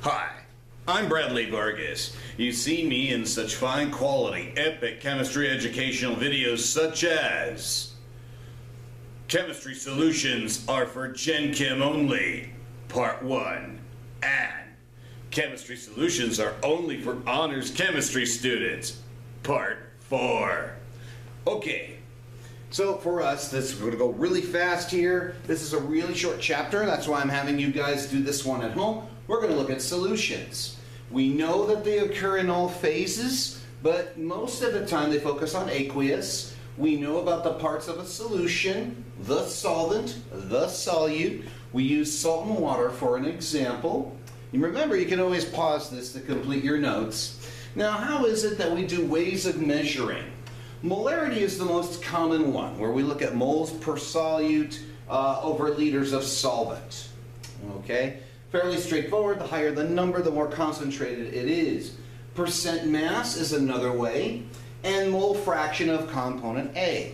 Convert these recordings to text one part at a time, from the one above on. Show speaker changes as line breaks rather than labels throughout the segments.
Hi, I'm Bradley Vargas. You've seen me in such fine quality, epic chemistry educational videos such as Chemistry Solutions Are for Gen Chem Only, Part 1, and Chemistry Solutions Are Only for Honors Chemistry Students, Part 4. Okay, so for us, we're going to go really fast here. This is a really short chapter. That's why I'm having you guys do this one at home. We're going to look at solutions. We know that they occur in all phases, but most of the time they focus on aqueous. We know about the parts of a solution, the solvent, the solute. We use salt and water for an example. And remember, you can always pause this to complete your notes. Now, how is it that we do ways of measuring? Molarity is the most common one, where we look at moles per solute over liters of solvent. Okay? Fairly straightforward. The higher the number, the more concentrated it is. Percent mass is another way, and mole fraction of component A.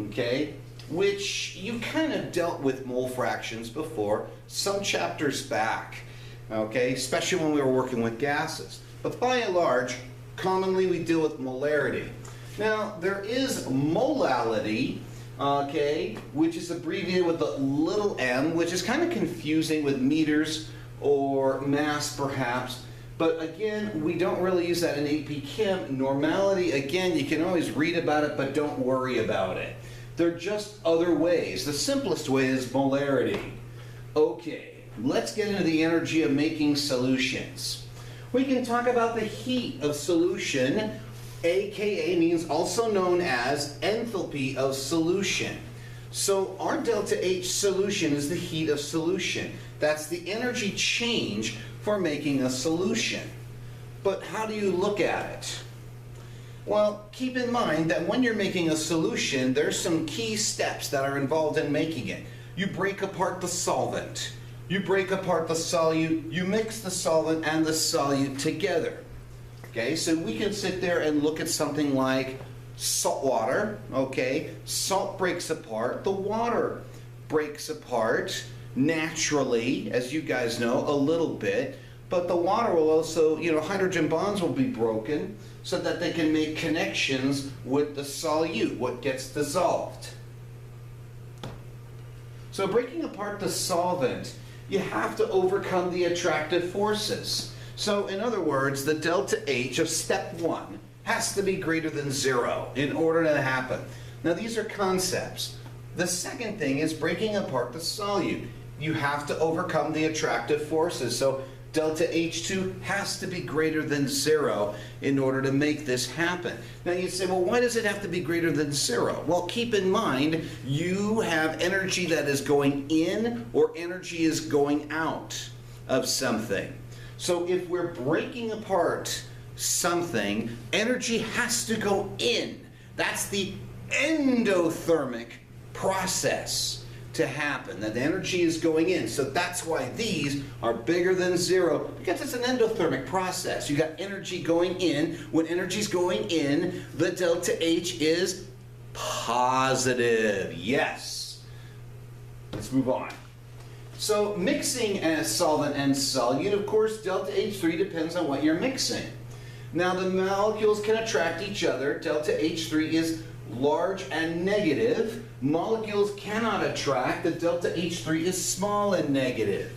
Okay? Which you kind of dealt with mole fractions before, some chapters back. Okay? Especially when we were working with gases. But by and large, commonly we deal with molarity. Now, there is molality, okay, which is abbreviated with the little m, which is kind of confusing with meters or mass perhaps. But again, we don't really use that in AP Chem. Normality, again, you can always read about it, but don't worry about it. They're just other ways. The simplest way is molarity. Okay, let's get into the energy of making solutions. We can talk about the heat of solution, aka means also known as enthalpy of solution. So our delta H solution is the heat of solution. That's the energy change for making a solution. But how do you look at it? Well, keep in mind that when you're making a solution, there's some key steps that are involved in making it. You break apart the solvent. You break apart the solute. You mix the solvent and the solute together. Okay, so we can sit there and look at something like salt water. Okay, salt breaks apart, the water breaks apart naturally, as you guys know, a little bit, but the water will also, hydrogen bonds will be broken so that they can make connections with the solute, what gets dissolved. So breaking apart the solvent, you have to overcome the attractive forces. So, in other words, the delta H of step 1 has to be greater than 0 in order to happen. Now, these are concepts. The second thing is breaking apart the solute. You have to overcome the attractive forces. So, delta H2 has to be greater than 0 in order to make this happen. Now, you'd say, well, why does it have to be greater than 0? Well, keep in mind, you have energy that is going in or energy is going out of something. So if we're breaking apart something, energy has to go in. That's the endothermic process to happen. That energy is going in. So that's why these are bigger than 0, because it's an endothermic process. You got energy going in. When energy's going in, the delta H is positive. Yes. Let's move on. So mixing as solvent and solute, of course, delta H3 depends on what you're mixing. Now the molecules can attract each other. Delta H3 is large and negative. Molecules cannot attract. The delta H3 is small and negative.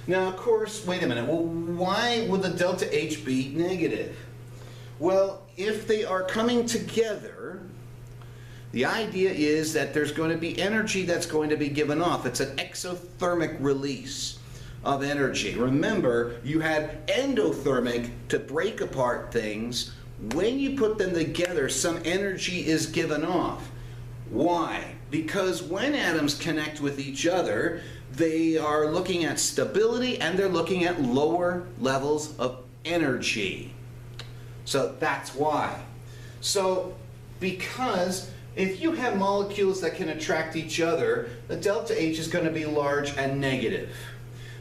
Now, of course, wait a minute. Well, why would the delta H be negative? Well, if they are coming together, the idea is that there's going to be energy that's going to be given off. It's an exothermic release of energy. Remember, you had endothermic to break apart things. When you put them together, some energy is given off. Why? Because when atoms connect with each other, they are looking at stability and they're looking at lower levels of energy. So that's why. So because if you have molecules that can attract each other, the delta H is going to be large and negative.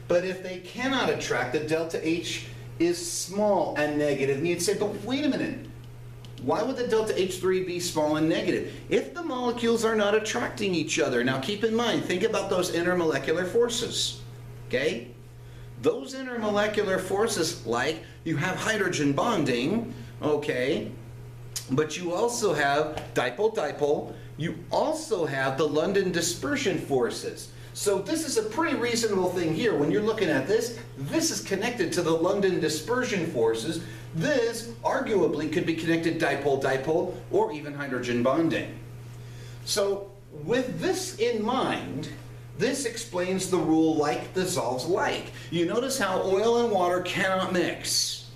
But if they cannot attract, the delta H is small and negative. And you'd say, but wait a minute. Why would the delta H3 be small and negative? If the molecules are not attracting each other. Now keep in mind, think about those intermolecular forces. Okay?
those intermolecular forces, like you have hydrogen bonding, okay, but you also have dipole-dipole, you also have the London dispersion forces. So this is a pretty reasonable thing here. When you're looking at this, this is connected to the London dispersion forces. This arguably could be connected dipole-dipole or even hydrogen bonding. So with this in mind, this explains the rule like dissolves like. You notice how oil and water cannot mix,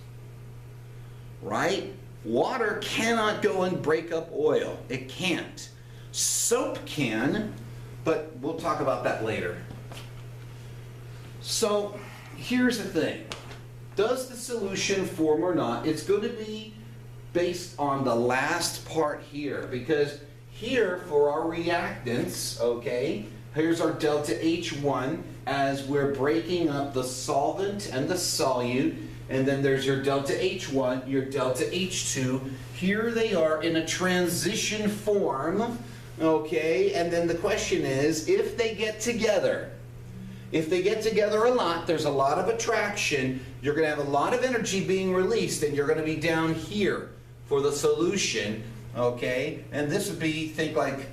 right? Water cannot go and break up oil. It can't. Soap can, but we'll talk about that later. So here's the thing. Does the solution form or not? It's going to be based on the last part here, because here for our reactants, okay, here's our delta H1 as we're breaking up the solvent and the solute, and then there's your delta H1, your delta H2. Here they are in a transition form, okay, and then the question is, if they get together a lot, there's a lot of attraction, you're going to have a lot of energy being released, and you're going to be down here for the solution, okay, and this would be, think like,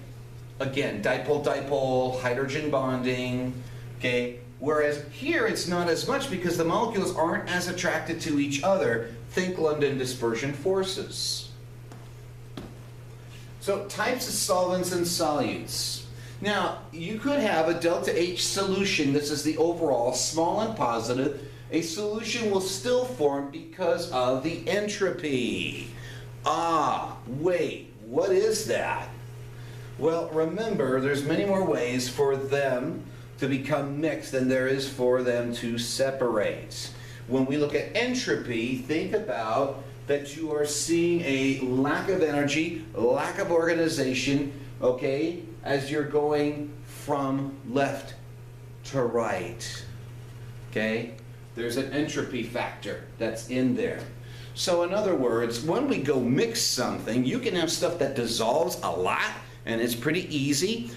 again, dipole-dipole, hydrogen bonding, okay, whereas here it's not as much because the molecules aren't as attracted to each other. Think London dispersion forces. So types of solvents and solutes. Now, you could have a delta H solution. This is the overall, small and positive. A solution will still form because of the entropy. Ah, wait, what is that? Well, remember, there's many more ways for them to become mixed than there is for them to separate. When we look at entropy, think about that you are seeing a lack of energy, lack of organization, okay, as you're going from left to right, okay? There's an entropy factor that's in there. So in other words, when we go mix something, you can have stuff that dissolves a lot, and it's pretty easy,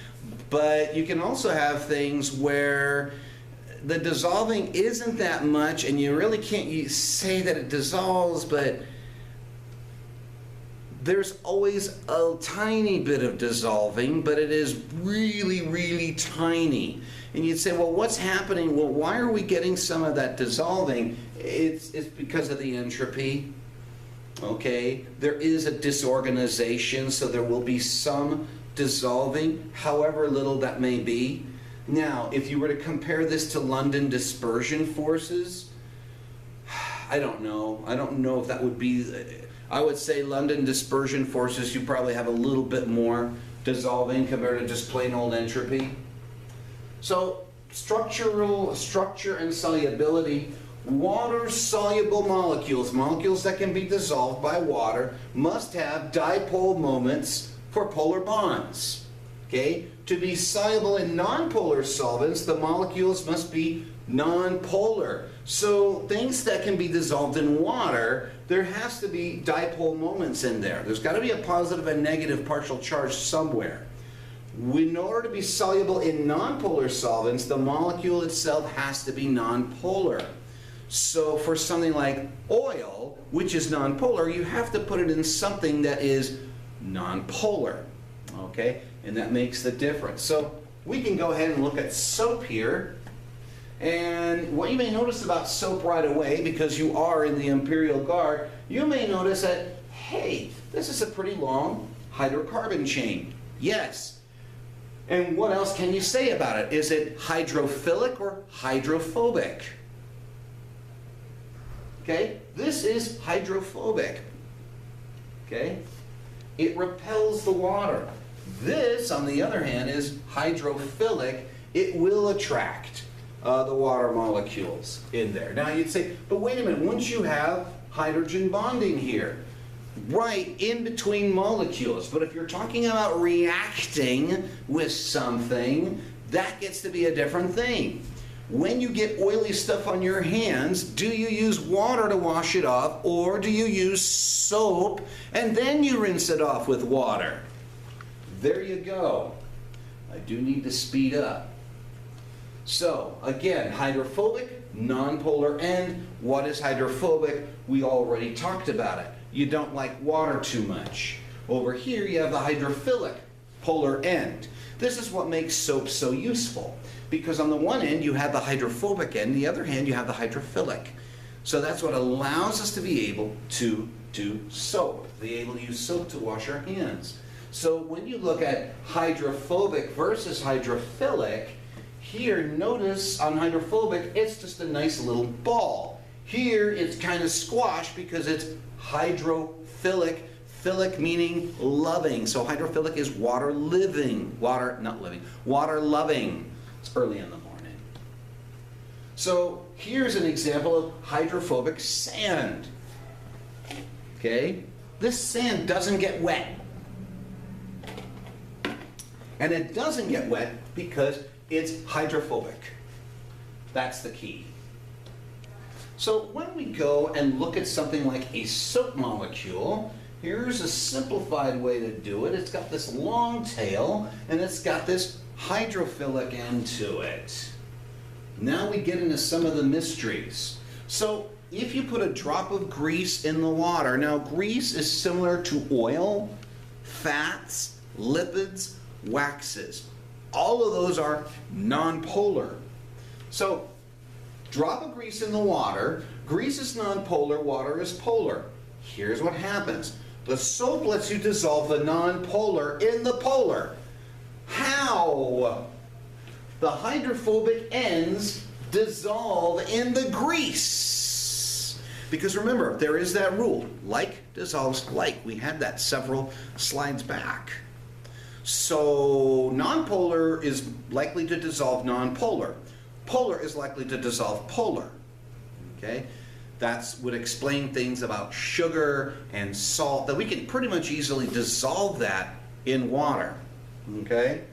but you can also have things where the dissolving isn't that much, and you really can't say that it dissolves, but there's always a tiny bit of dissolving, but it is really, really tiny. And you'd say, well, what's happening? Well, why are we getting some of that dissolving? It's because of the entropy. Okay, there is a disorganization, so there will be some dissolving, however little that may be. Now, if you were to compare this to London dispersion forces, I don't know. I don't know if that would be... I would say London dispersion forces, you probably have a little bit more dissolving compared to just plain old entropy. So, structure and solubility. Water-soluble molecules, molecules that can be dissolved by water, must have dipole moments for polar bonds. Okay? To be soluble in nonpolar solvents, the molecules must be nonpolar. So things that can be dissolved in water, there has to be dipole moments in there. There's got to be a positive and negative partial charge somewhere. In order to be soluble in nonpolar solvents, the molecule itself has to be nonpolar. So for something like oil, which is nonpolar, you have to put it in something that is nonpolar. Okay? And that makes the difference. So we can go ahead and look at soap here. And what you may notice about soap right away, because you are in the Imperial Guard, you may notice that, hey, this is a pretty long hydrocarbon chain. Yes. And what else can you say about it? Is it hydrophilic or hydrophobic? Okay, this is hydrophobic. Okay, it repels the water. This, on the other hand, is hydrophilic. It will attract the water molecules in there. Now you'd say, but wait a minute, wouldn't you have hydrogen bonding here? Right in between molecules. But if you're talking about reacting with something, that gets to be a different thing. When you get oily stuff on your hands, do you use water to wash it off, or do you use soap and then you rinse it off with water? There you go. I do need to speed up. So, again, hydrophobic, nonpolar end. What is hydrophobic? We already talked about it. You don't like water too much. Over here you have the hydrophilic polar end. This is what makes soap so useful, because on the one end you have the hydrophobic end, the other hand you have the hydrophilic. So that's what allows us to be able to do soap, be able to use soap to wash our hands. So when you look at hydrophobic versus hydrophilic, here notice on hydrophobic it's just a nice little ball. Here it's kind of squashed because it's hydrophilic. Philic meaning loving. So hydrophilic is water living. Water, not living. Water loving. It's early in the morning. So here's an example of hydrophobic sand. Okay? This sand doesn't get wet. And it doesn't get wet because it's hydrophobic. That's the key. So when we go and look at something like a soap molecule, here's a simplified way to do it. It's got this long tail, and it's got this hydrophilic end to it. Now we get into some of the mysteries. So if you put a drop of grease in the water, now grease is similar to oil, fats, lipids, waxes. All of those are nonpolar. So drop of grease in the water, grease is nonpolar, water is polar. Here's what happens. The soap lets you dissolve the nonpolar in the polar. How? The hydrophobic ends dissolve in the grease. Because remember, there is that rule. Like dissolves like. We had that several slides back. So nonpolar is likely to dissolve nonpolar. Polar is likely to dissolve polar. Okay? That would explain things about sugar and salt, that we can pretty much easily dissolve that in water. Okay?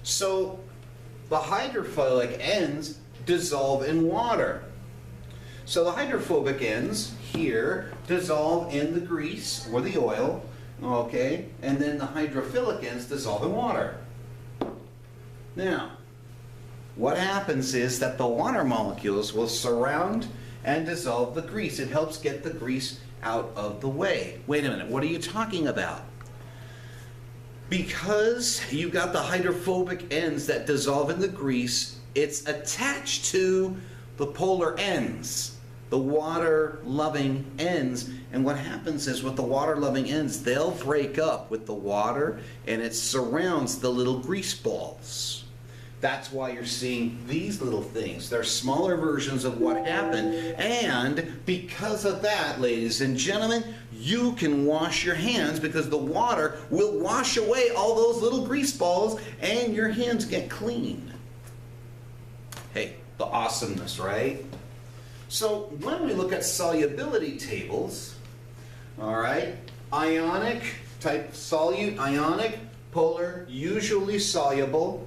So the hydrophilic ends dissolve in water. So the hydrophobic ends here dissolve in the grease or the oil, okay? And then the hydrophilic ends dissolve in water. Now, what happens is that the water molecules will surround and dissolve the grease. It helps get the grease out of the way. Wait a minute, what are you talking about? Because you've got the hydrophobic ends that dissolve in the grease, it's attached to the polar ends, the water-loving ends. And what happens is with the water-loving ends, they'll break up with the water and it surrounds the little grease balls. That's why you're seeing these little things. They're smaller versions of what happened. And because of that, ladies and gentlemen, you can wash your hands because the water will wash away all those little grease balls and your hands get clean. Hey, the awesomeness, right? So when we look at solubility tables, all right, ionic type solute, ionic, polar, usually soluble.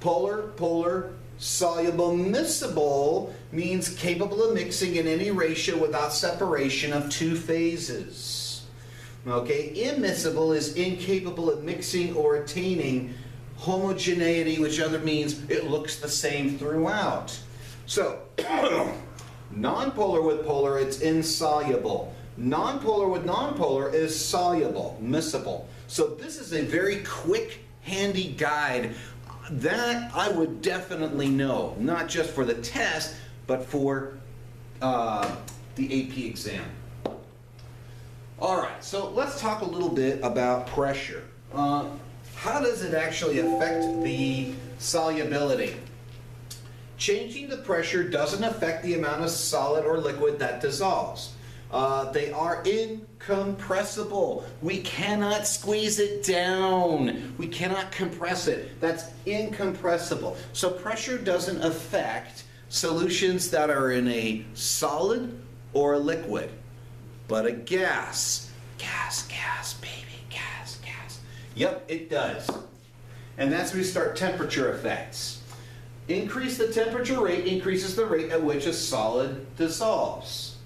Polar, polar, soluble, miscible means capable of mixing in any ratio without separation of two phases. Okay, immiscible is incapable of mixing or attaining homogeneity, which other means it looks the same throughout. So, nonpolar with polar, it's insoluble. Nonpolar with nonpolar is soluble, miscible. So this is a very quick, handy guide that I would definitely know, not just for the test, but for the AP exam. All right, so let's talk a little bit about pressure. How does it actually affect the solubility? Changing the pressure doesn't affect the amount of solid or liquid that dissolves. They are incompressible. We cannot squeeze it down. We cannot compress it. That's incompressible. So pressure doesn't affect solutions that are in a solid or a liquid, but a gas. Gas, gas, baby, gas, gas. Yep, it does. And that's where we start temperature effects. Increase the temperature rate increases the rate at which a solid dissolves.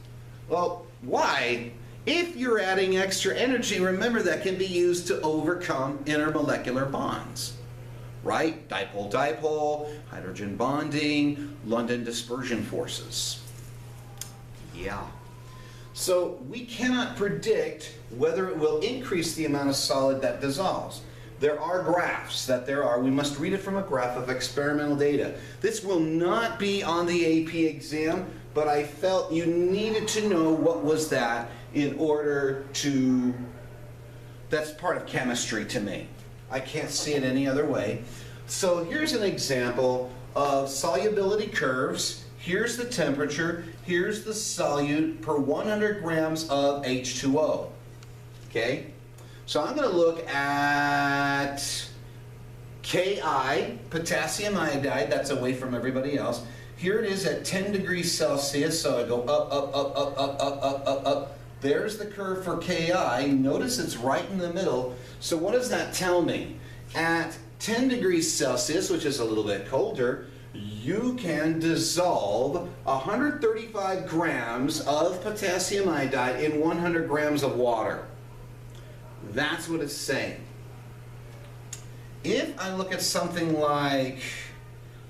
Well, why? If you're adding extra energy, remember that can be used to overcome intermolecular bonds. right? Dipole-dipole, hydrogen bonding, London dispersion forces. Yeah. So we cannot predict whether it will increase the amount of solid that dissolves. There are graphs we must read it from a graph of experimental data. This will not be on the AP exam, but I felt you needed to know what was that in order to, that's part of chemistry to me. I can't see it any other way. So here's an example of solubility curves. Here's the temperature, here's the solute per 100 grams of H2O. Okay? So I'm going to look at Ki, potassium iodide, that's away from everybody else. Here it is at 10 degrees Celsius, so I go up, up, up, up, up, up, up, up, up. There's the curve for Ki. Notice it's right in the middle. So what does that tell me? At 10 degrees Celsius, which is a little bit colder, you can dissolve 135 grams of potassium iodide in 100 grams of water. That's what it's saying. If I look at something like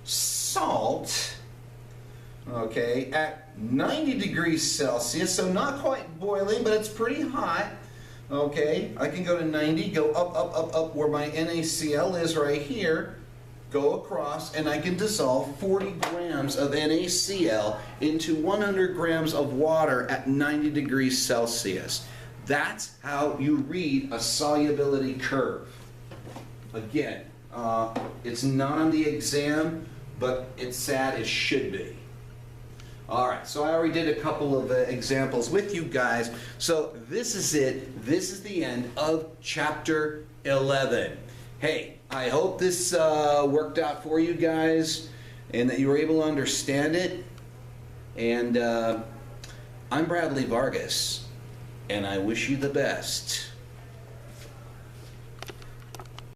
salt, okay, at 90 degrees Celsius, so not quite boiling, but it's pretty hot, okay, I can go to 90, go up, up, up, up, where my NaCl is right here, go across, and I can dissolve 40 grams of NaCl into 100 grams of water at 90 degrees Celsius. That's how you read a solubility curve. Again, it's not on the exam, but it's sad it should be. All right, so I already did a couple of examples with you guys. So this is it. This is the end of Chapter 11. Hey, I hope this worked out for you guys and that you were able to understand it. And I'm Bradley Vargas, and I wish you the best.